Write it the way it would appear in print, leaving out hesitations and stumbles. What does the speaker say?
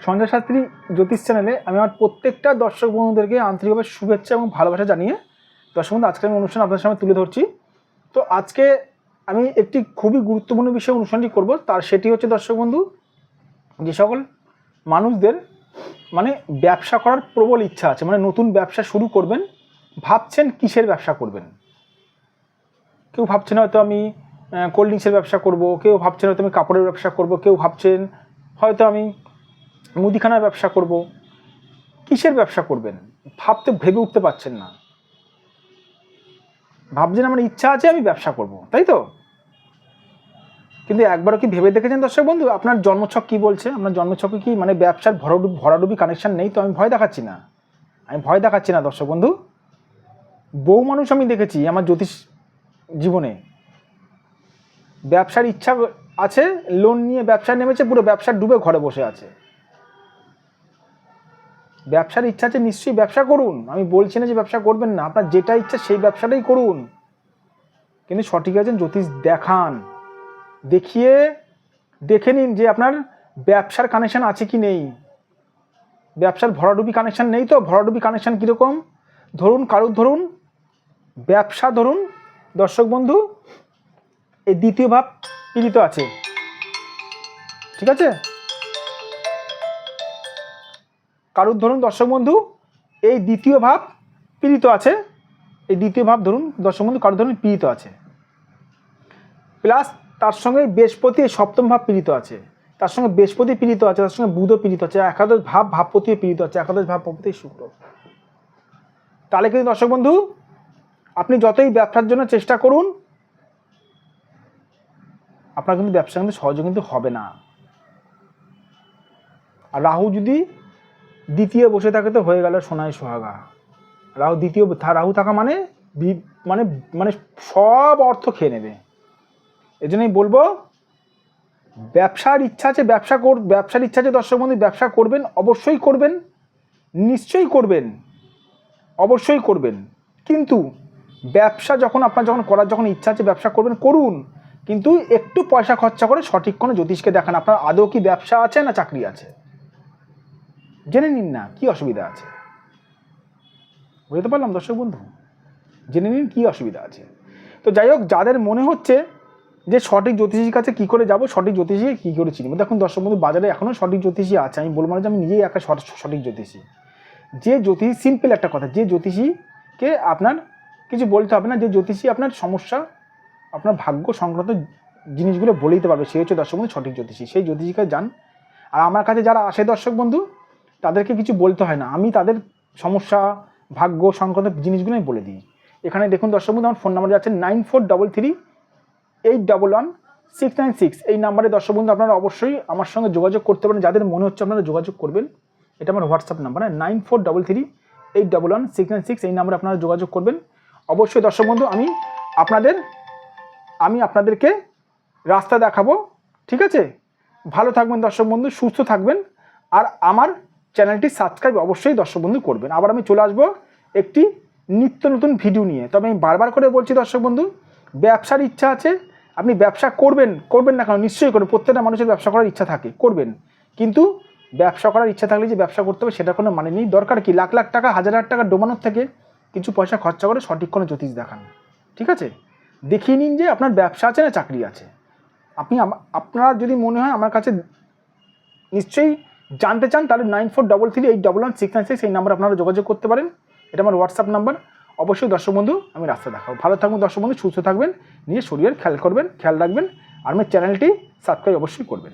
সঞ্জয় শাস্ত্রী জ্যোতিষ চ্যানেলে আমি আমার প্রত্যেকটা দর্শক বন্ধুদেরকে আন্তরিকভাবে শুভেচ্ছা এবং ভালোবাসা জানিয়ে দর্শক বন্ধু আজকে আমি অনুষ্ঠান আপনাদের সামনে তুলে ধরছি। তো আজকে আমি একটি খুবই গুরুত্বপূর্ণ বিষয়ে অনুষ্ঠানটি করব, তার সেটি হচ্ছে দর্শক বন্ধু, যে সকল মানুষদের মানে ব্যবসা করার প্রবল ইচ্ছা আছে, মানে নতুন ব্যবসা শুরু করবেন, ভাবছেন কিসের ব্যবসা করবেন। কেউ ভাবছেন হয়তো আমি কোল্ড ড্রিঙ্কসের ব্যবসা করব, কেউ ভাবছেন হয়তো আমি কাপড়ের ব্যবসা করব, কেউ ভাবছেন হয়তো আমি মুদিখানার ব্যবসা করব। কিসের ব্যবসা করবেন ভেবে উঠতে পারছেন না, ভাবছেন আমার ইচ্ছা আছে আমি ব্যবসা করব, তাই তো? কিন্তু একবারও কি ভেবে দেখেছেন দর্শক বন্ধু আপনার জন্মছক কি বলছে? আপনার জন্মছকে কি মানে ব্যবসার ভরাডুবি কানেকশন নেই? তো আমি ভয় দেখাচ্ছি না দর্শক বন্ধু। বহু মানুষ আমি দেখেছি আমার জ্যোতিষ জীবনে, ব্যবসার ইচ্ছা আছে, লোন নিয়ে ব্যবসায় নেমেছে, পুরো ব্যবসা ডুবে ঘরে বসে আছে। ব্যবসার ইচ্ছা আছে, নিশ্চয়ই ব্যবসা করুন, আমি বলছি না যে ব্যবসা করবেন না, আপনার যেটা ইচ্ছা সেই ব্যবসাটাই করুন, কিন্তু সঠিক আছেন জ্যোতিষ দেখান, দেখিয়ে দেখে নিন যে আপনার ব্যবসার কানেকশন আছে কি নেই। ব্যবসার ভরাডুবি কানেকশন নেই তো? ভরাডুবি কানেকশন কীরকম? ধরুন ব্যবসা, ধরুন দর্শক বন্ধু এই দ্বিতীয় ভাব পীড়িত আছে, ঠিক আছে? কারুর ধরুন দর্শক বন্ধু এই দ্বিতীয় ভাব পীড়িত আছে, এই দ্বিতীয় ভাব ধরুন দর্শক বন্ধু কারুর ধরুন পীড়িত আছে, প্লাস তার সঙ্গে বৃহস্পতি সপ্তম ভাব পীড়িত আছে, তার সঙ্গে বৃহস্পতি পীড়িত আছে, তার সঙ্গে বুধও পীড়িত আছে, একাদশ ভাবপতি পীড়িত আছে, একাদশ ভাবপতি শুক্র। তাহলে কিন্তু দর্শক বন্ধু আপনি যতই ব্যবসার জন্য চেষ্টা করুন, আপনার কিন্তু ব্যবসা কিন্তু সহজে কিন্তু হবে না। আর রাহু যদি দ্বিতীয় বসে থাকে তো হয়ে গেল সোনায় সোহাগা। রাহু থাকা মানে মানে মানে সব অর্থ খেয়ে নেবে। এই জন্যই বলবো ব্যবসার ইচ্ছা আছে ব্যবসার ইচ্ছা আছে দর্শক বন্ধু, ব্যবসা করবেন, অবশ্যই করবেন, নিশ্চয়ই করবেন, অবশ্যই করবেন। কিন্তু ব্যবসা যখন করার ইচ্ছা আছে ব্যবসা করুন, কিন্তু একটু পয়সা খরচা করে সঠিক কোনো জ্যোতিষকে দেখান আপনার আদৌ কি ব্যবসা আছে না চাকরি আছে, জেনে নিন না কি অসুবিধা আছে। বুঝতে পারলাম দর্শক বন্ধু? জেনে নিন কি অসুবিধা আছে। তো যাই হোক, যাদের মনে হচ্ছে যে সঠিক জ্যোতিষীর কাছে কী করে যাব, সঠিক জ্যোতিষী কী করে চিনব, দেখুন দর্শক বন্ধু বাজারে এখনও সঠিক জ্যোতিষী আছে। আমি বলবো না যে আমি নিজেই একটা সঠিক জ্যোতিষী। যে জ্যোতিষী, সিম্পল একটা কথা, যে জ্যোতিষীকে আপনার কিছু বলতে হবে না, যে জ্যোতিষী আপনার সমস্যা, আপনার ভাগ্য সংক্রান্ত জিনিসগুলো বলে দিতে পারবে, সে হচ্ছে দর্শক বন্ধু সঠিক জ্যোতিষী। সেই জ্যোতিষীকে যান। আর আমার কাছে যারা আসে দর্শক বন্ধু তাদেরকে কিছু বলতে হয় না, আমি তাদের সমস্যা ভাগ্য সংক্রান্ত জিনিসগুলো আমি বলে দিই। এখানে দেখুন দর্শক বন্ধু আমার ফোন নাম্বার যাচ্ছে 9433811696। এই নাম্বারে দর্শক বন্ধু আপনারা অবশ্যই আমার সঙ্গে যোগাযোগ করতে পারেন, যাদের মনে হচ্ছে আপনারা যোগাযোগ করবেন। এটা আমার হোয়াটসঅ্যাপ নাম্বার, 9433811696। এই নাম্বারে আপনারা যোগাযোগ করবেন। অবশ্যই দর্শক বন্ধু আমি আপনাদেরকে রাস্তা দেখাবো, ঠিক আছে? ভালো থাকবেন দর্শক বন্ধু, সুস্থ থাকবেন, আর আমার চ্যানেলটি সাবস্ক্রাইব অবশ্যই দর্শক বন্ধু করবেন। আবার আমি চলে আসবো একটি নিত্য নতুন ভিডিও নিয়ে। তবে আমি বারবার করে বলছি দর্শক বন্ধু, ব্যবসার ইচ্ছা আছে, আপনি ব্যবসা করবেন না কেন? নিশ্চয়ই করবেন, প্রত্যেকটা মানুষের ব্যবসা করার ইচ্ছা থাকে, করবেন। কিন্তু ব্যবসা করার ইচ্ছা থাকলে যে ব্যবসা করতে হবে সেটা কোনো মানে নেই। দরকার কি লাখ লাখ টাকা, হাজার হাজার টাকা ডোবানোর থেকে কিছু পয়সা খরচা করে সঠিক কোনো জ্যোতিষ দেখান, ঠিক আছে? দেখিয়ে নিন যে আপনার ব্যবসা আছে না চাকরি আছে। আপনার যদি মনে হয় আমার কাছে নিশ্চয়ই জানতে চান, তাহলে 9433811696 এই নাম্বার আপনারা যোগাযোগ করতে পারেন। এটা আমার হোয়াটসঅ্যাপ নাম্বার। অবশ্যই দর্শক বন্ধু আমি রাস্তা দেখাবো। ভালো থাকবেন দর্শক বন্ধু, সুস্থ থাকবেন, নিজের শরীরের খেয়াল রাখবেন, আর আমার চ্যানেলটি সাবস্ক্রাইব অবশ্যই করবেন।